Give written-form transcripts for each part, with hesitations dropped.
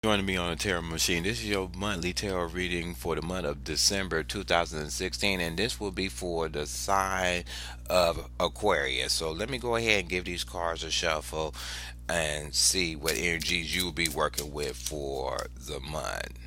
Joining me on the Tarot Machine. This is your monthly tarot reading for the month of December 2016, and this will be for the sign of Aquarius. So let me go ahead and give these cards a shuffle and see what energies you will be working with for the month.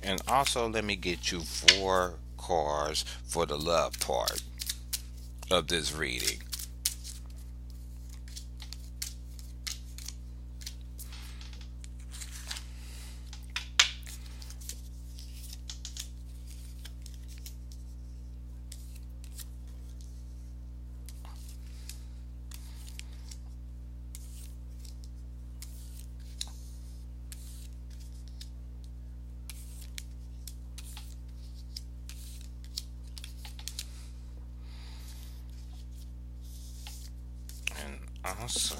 And also, let me get you four cards for the love part of this reading. And also,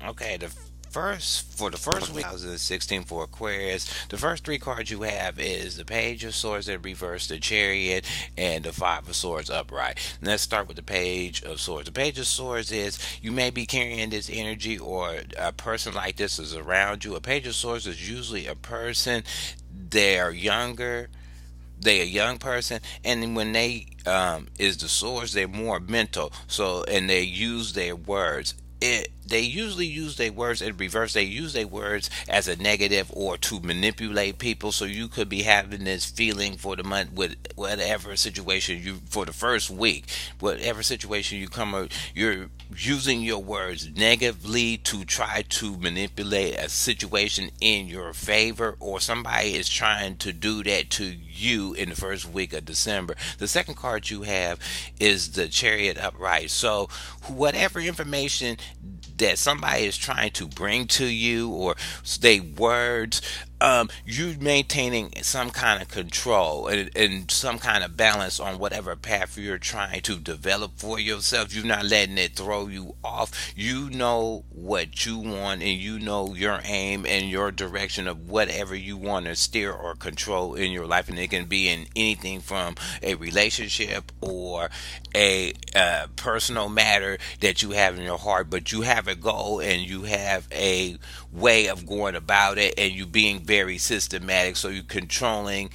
okay, the first week 2016 for Aquarius, the first three cards you have is the Page of Swords in reverse, the Chariot, and the Five of Swords upright. Let's start with the Page of Swords. The Page of Swords is you may be carrying this energy, or a person like this is around you. A Page of Swords is usually a person. They're younger, they a young person, and when they is the swords, they're more mental, so and they use their words. They usually use their words in reverse. They use their words as a negative or to manipulate people. So you could be having this feeling for the month with whatever situation you for the first week, whatever situation you come up, you're using your words negatively to try to manipulate a situation in your favor, or somebody is trying to do that to you in the first week of December. The second card you have is the Chariot upright. So whatever information that somebody is trying to bring to you, or say words, you maintaining some kind of control and some kind of balance on whatever path you're trying to develop for yourself. You're not letting it throw you off. You know what you want, and you know your aim and your direction of whatever you want to steer or control in your life. And it can be in anything from a relationship or a personal matter that you have in your heart, but you have a goal and you have a way of going about it, and you being very systematic, so you're controlling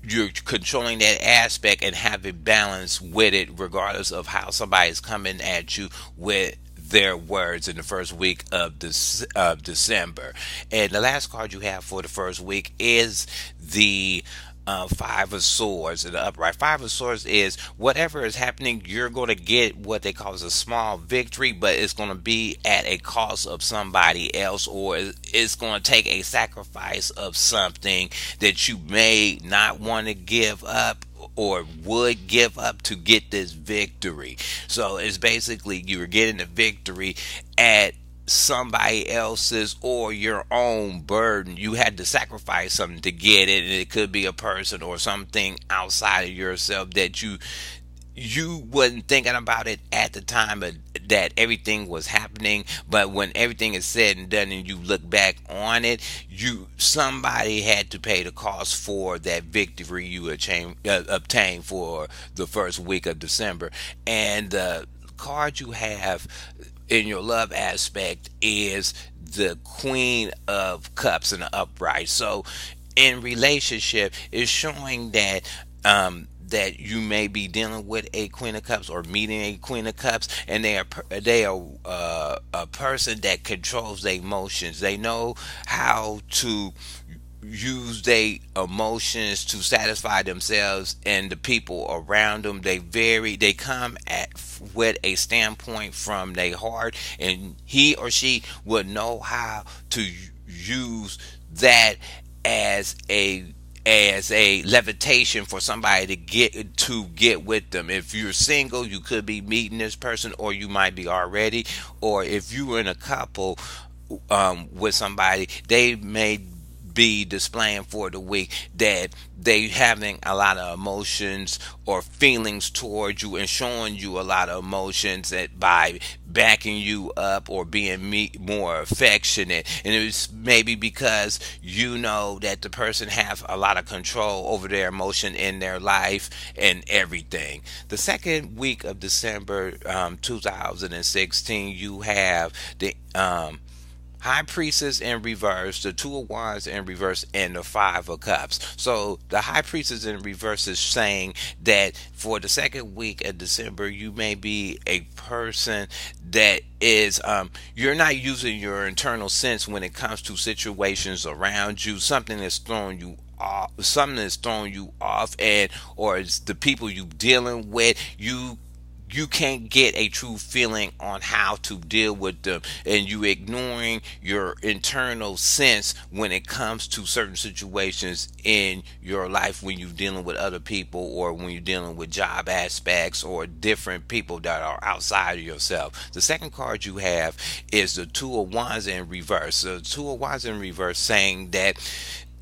that aspect and having balance with it, regardless of how somebody's coming at you with their words in the first week of December. And the last card you have for the first week is the Five of Swords in the upright. Five of Swords is whatever is happening, you're going to get what they call a small victory, but it's going to be at a cost of somebody else, or it's going to take a sacrifice of something that you may not want to give up or would give up to get this victory. So it's basically you're getting the victory at somebody else's or your own burden. You had to sacrifice something to get it, and it could be a person or something outside of yourself that you wasn't thinking about it at the time that everything was happening. But when everything is said and done and you look back on it, you somebody had to pay the cost for that victory you obtained for the first week of December. And the card you have in your love aspect is the Queen of Cups in the upright. So in relationship, it's showing that you may be dealing with a Queen of Cups or meeting a Queen of Cups, and they are a person that controls their emotions. They know how to use their emotions to satisfy themselves and the people around them. They come at with a standpoint from their heart, and he or she would know how to use that as a as a levitation for somebody to get with them. If you're single, you could be meeting this person, or you might be already, or if you were in a couple with somebody, they may be displaying for the week that they having a lot of emotions or feelings towards you, and showing you a lot of emotions that by backing you up or being more affectionate. And it's maybe because you know that the person has a lot of control over their emotion in their life and everything. The second week of December 2016, you have the High Priestess in reverse, the Two of Wands in reverse, and the Five of Cups. So the High Priestess in reverse is saying that for the second week of December, you may be a person that is you're not using your internal sense when it comes to situations around you. Something that's throwing you off, and or it's the people you dealing with. You can't get a true feeling on how to deal with them, and you ignoring your internal sense when it comes to certain situations in your life, when you're dealing with other people, or when you're dealing with job aspects or different people that are outside of yourself. The second card you have is the Two of Wands in reverse. The Two of Wands in reverse saying that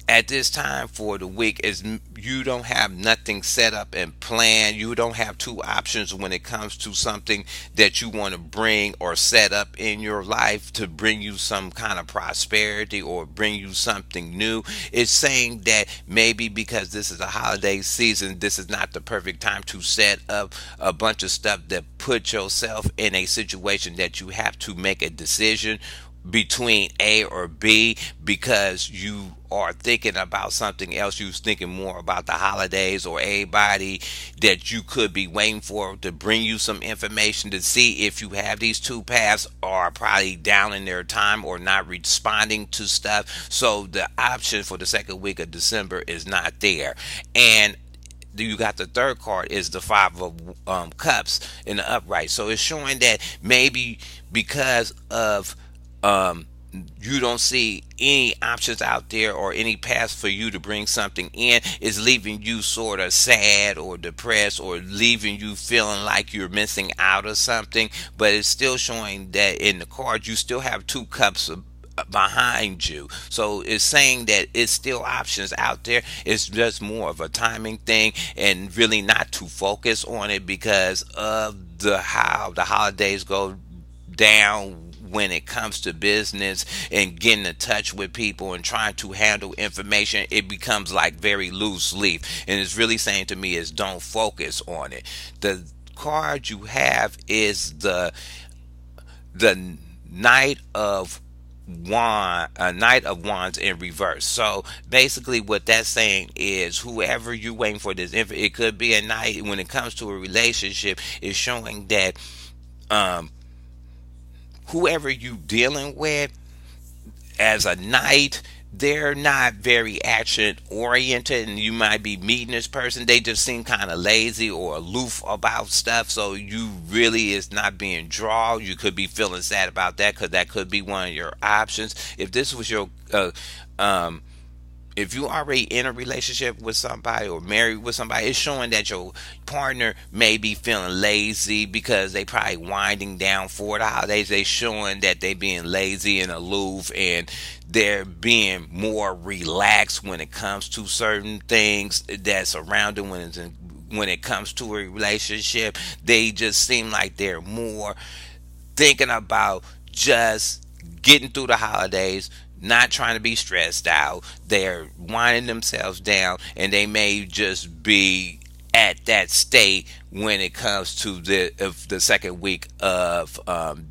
at this time for the week is you don't have nothing set up and planned. You don't have two options when it comes to something that you want to bring or set up in your life to bring you some kind of prosperity or bring you something new. It's saying that maybe because this is a holiday season, this is not the perfect time to set up a bunch of stuff that put yourself in a situation that you have to make a decision between A or B, because you are thinking about something else. You're thinking more about the holidays or anybody that you could be waiting for to bring you some information to see if you have these two paths are probably down in their time or not responding to stuff. So the option for the second week of December is not there. And you got the third card is the Five of Cups in the upright. So it's showing that maybe because of um, you don't see any options out there or any paths for you to bring something in, is leaving you sort of sad or depressed, or leaving you feeling like you're missing out or something. But it's still showing that in the card you still have two cups behind you. So it's saying that it's still options out there. It's just more of a timing thing, and really not to focus on it because of the how the holidays go down when it comes to business and getting in touch with people and trying to handle information. It becomes like very loose leaf, and it's really saying to me is don't focus on it. The card you have is the Knight of Knight of Wands in reverse. So basically, what that's saying is whoever you're waiting for this, it could be a knight. When it comes to a relationship, is showing that um, whoever you dealing with as a knight, they're not very action oriented, and you might be meeting this person, they just seem kind of lazy or aloof about stuff. So you really is not being drawn. You could be feeling sad about that, because that could be one of your options. If this was your um if you already in a relationship with somebody or married with somebody, it's showing that your partner may be feeling lazy because they probably winding down for the holidays. They showing that they being lazy and aloof, and they're being more relaxed when it comes to certain things that surround them when it comes to a relationship. They just seem like they're more thinking about just getting through the holidays, not trying to be stressed out. They're winding themselves down, and they may just be at that state when it comes to the second week of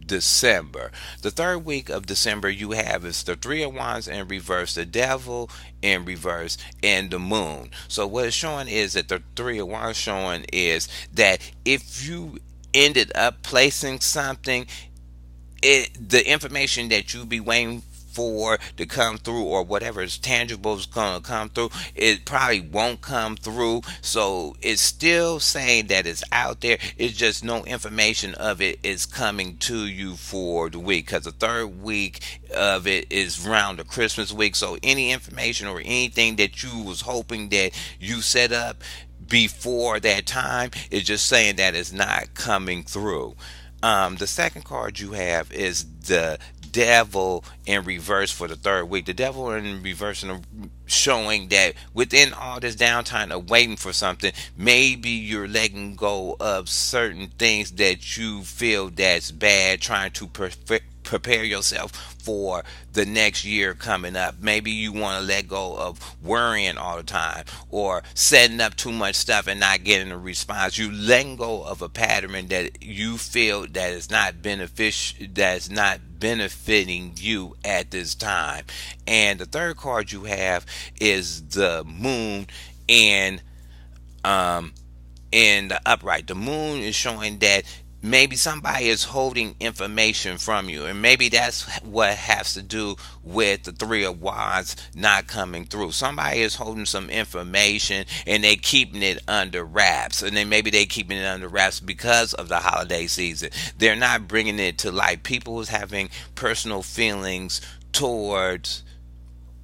December. The third week of December you have is the Three of Wands in reverse, the Devil in reverse, and the Moon. So what it's showing is that the Three of Wands showing is that if you ended up placing something, the information that you be waiting for to come through, or whatever is tangible is going to come through, it probably won't come through. So it's still saying that it's out there. It's just no information of it is coming to you for the week, because the third week of it is around the Christmas week. So any information or anything that you was hoping that you set up before that time is just saying that it's not coming through. The second card you have is the devil in reverse for the third week. The devil in reverse, showing that within all this downtime of waiting for something, maybe you're letting go of certain things that you feel that's bad, trying to prepare yourself for the next year coming up. Maybe you want to let go of worrying all the time, or setting up too much stuff and not getting a response. You letting go of a pattern that you feel that is not beneficial, that's not benefiting you at this time. And the third card you have is the moon in um in the upright. The moon is showing that maybe somebody is holding information from you, and maybe that's what has to do with the three of wands not coming through. Somebody is holding some information and they keeping it under wraps, and then maybe they keeping it under wraps because of the holiday season. They're not bringing it to light. People is having personal feelings towards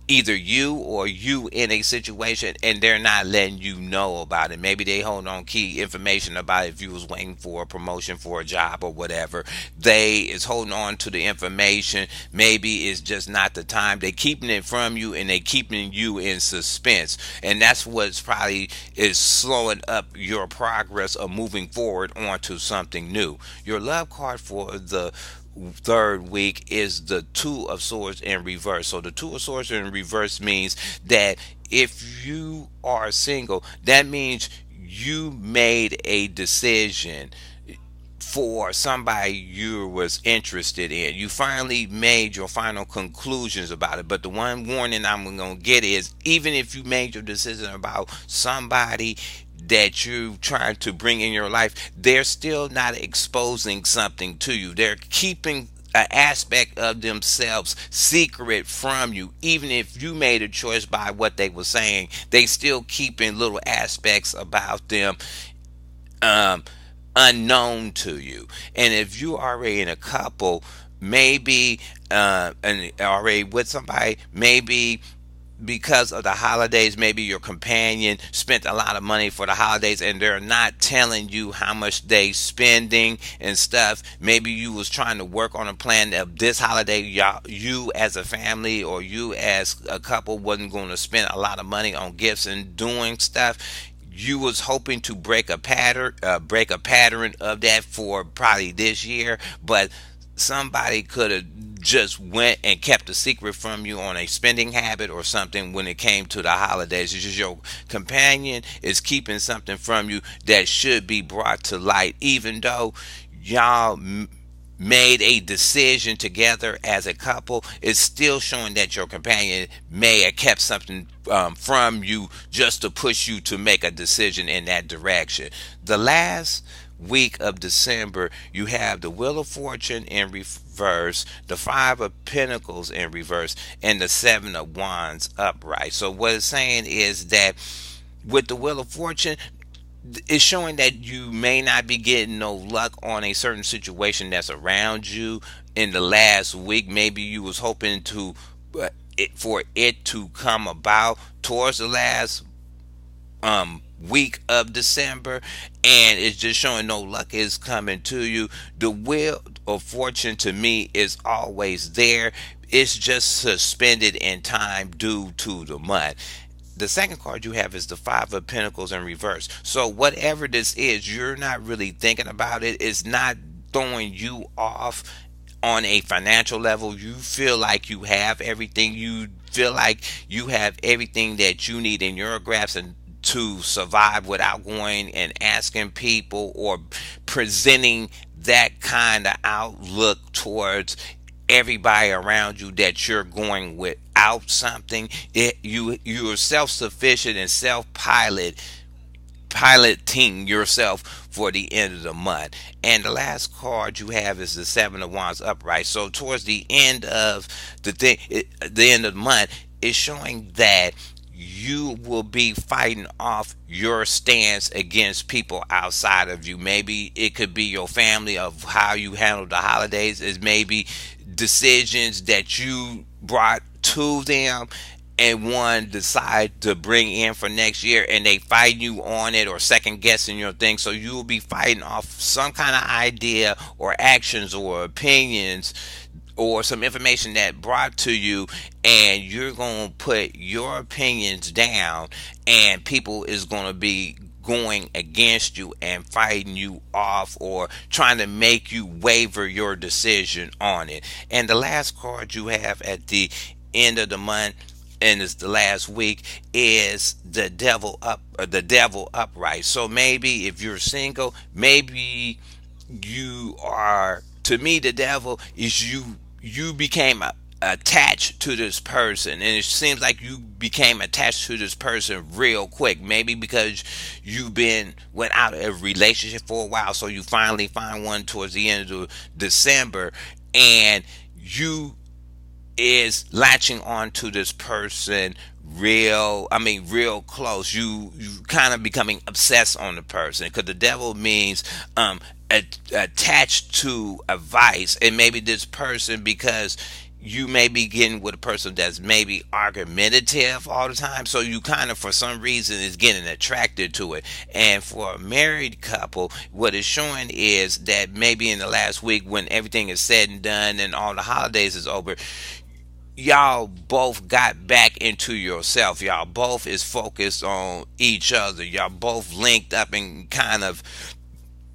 either you or you in a situation, and they're not letting you know about it. Maybe they hold on key information about it. If you was waiting for a promotion for a job or whatever, they is holding on to the information. Maybe it's just not the time. They keeping it from you, and they keeping you in suspense, and that's what's probably is slowing up your progress of moving forward onto something new. Your love card for the third week is the two of swords in reverse. So the two of swords in reverse means that if you are single, that means you made a decision for somebody you was interested in. You finally made your final conclusions about it. But the one warning I'm going to get is, even if you made your decision about somebody that you trying to bring in your life, they're still not exposing something to you. They're keeping an aspect of themselves secret from you. Even if you made a choice by what they were saying, they still keeping little aspects about them um, unknown to you. And if you already in a couple, maybe and already with somebody, maybe because of the holidays, maybe your companion spent a lot of money for the holidays and they're not telling you how much they spending and stuff. Maybe you was trying to work on a plan of this holiday, y'all, you as a family or you as a couple wasn't going to spend a lot of money on gifts and doing stuff. You was hoping to break a pattern of that for probably this year, but somebody could have just went and kept a secret from you on a spending habit or something when it came to the holidays. It's just your companion is keeping something from you that should be brought to light, even though y'all made a decision together as a couple. It's still showing that your companion may have kept something from you just to push you to make a decision in that direction. The last week of December, you have the Wheel of Fortune in reverse, the Five of Pentacles in reverse, and the Seven of Wands upright. So what it's saying is that with the Wheel of Fortune, it's showing that you may not be getting no luck on a certain situation that's around you in the last week. Maybe you was hoping to for it to come about towards the last week of December, and it's just showing no luck is coming to you. The Wheel of Fortune to me is always there. It's just suspended in time due to the month. The second card you have is the Five of Pentacles in reverse. So whatever this is, you're not really thinking about it. It's not throwing you off on a financial level. You feel like you have everything. You feel like you have everything that you need in your grasp and to survive without going and asking people or presenting that kind of outlook towards everybody around you that you're going without something. You are self-sufficient and self-pilot piloting yourself for the end of the month. And the last card you have is the Seven of Wands upright. So towards the end of the end of the month, it's showing that you will be fighting off your stance against people outside of you. Maybe it could be your family, of how you handle the holidays. Is maybe decisions that you brought to them and one decide to bring in for next year, and they fight you on it or second guessing your thing. So you will be fighting off some kind of idea or actions or opinions or some information that brought to you, and you're going to put your opinions down, and people is going to be going against you and fighting you off or trying to make you waver your decision on it. And the last card you have at the end of the month, and it's the last week, is the devil up, or the devil upright. So maybe if you're single, maybe you are, to me the devil is you became attached to this person, and it seems like you became attached to this person real quick, maybe because you've been went out of a relationship for a while, so you finally find one towards the end of December, and you is latching on to this person real close. You kind of becoming obsessed on the person, because the devil means attached to a vice. And maybe this person, because you may be getting with a person that's maybe argumentative all the time, so you kind of for some reason is getting attracted to it. And for a married couple, what it's showing is that maybe in the last week, when everything is said and done and all the holidays is over, y'all both got back into yourself. Y'all both is focused on each other. Y'all both linked up and kind of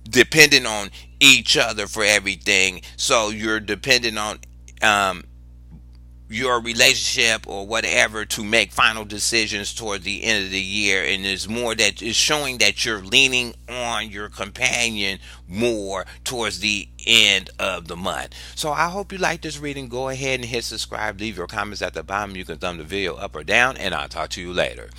dependent on each other for everything. So you're dependent on um, your relationship or whatever to make final decisions toward the end of the year. And there's more that is showing that you're leaning on your companion more towards the end of the month. So I hope you like this reading. Go ahead and hit subscribe, leave your comments at the bottom. You can thumb the video up or down, and I'll talk to you later.